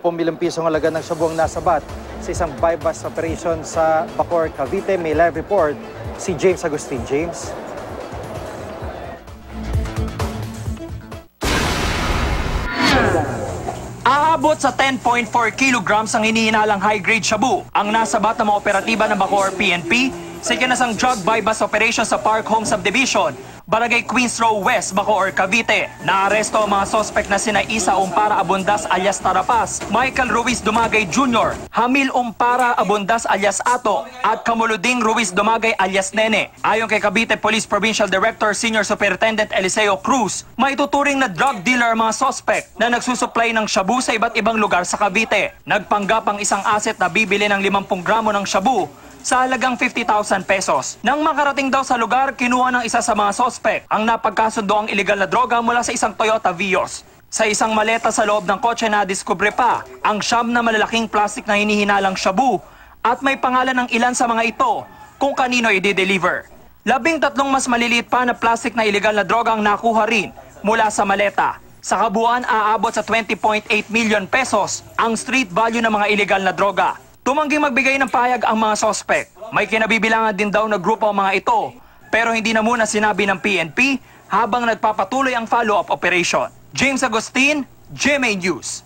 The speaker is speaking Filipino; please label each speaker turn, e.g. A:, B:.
A: Milyong pisong halaga ng shabu ang nasabat sa isang buy-bust operation sa Bacoor, Cavite. May live report si James Agustin. James.
B: Aabot sa 10.4 kilograms ang hinihinalang high-grade shabu ang nasabat ng mga operatiba ng Bacoor PNP sa ikinasang drug buy-bust operation sa Park Home Subdivision, Barangay Queens Row West, Bacoor, Cavite. Naaresto ang mga sospek na sina Isa Umpara Abundas alias Tarapas, Michael Ruiz Dumagay Jr., Hamil Umpara Abundas alias Ato, at Kamuluding Ruiz Dumagay alias Nene. Ayon kay Cavite Police Provincial Director Senior Superintendent Eliseo Cruz, maituturing na drug dealer ang mga sospek na nagsusupply ng shabu sa iba't ibang lugar sa Cavite. Nagpanggap ang isang asset na bibili ng 50 gramo ng shabu sa halagang 50,000 pesos. Nang makarating daw sa lugar, kinuha ng isa sa mga sospek ang napagkasundo ang iligal na droga mula sa isang Toyota Vios. Sa isang maleta sa loob ng kotse na diskubre pa ang 9 na malalaking plastic na hinihinalang shabu at may pangalan ng ilan sa mga ito kung kanino i-deliver. 13 mas maliliit pa na plastic na iligal na droga ang nakuha rin mula sa maleta. Sa kabuuan, aabot sa 20.8 million pesos ang street value ng mga iligal na droga. Tumangging magbigay ng pahayag ang mga sospek. May kinabibilangan din daw na grupo ang mga ito, pero hindi na muna sinabi ng PNP habang nagpapatuloy ang follow-up operation. James Agustin, GMA News.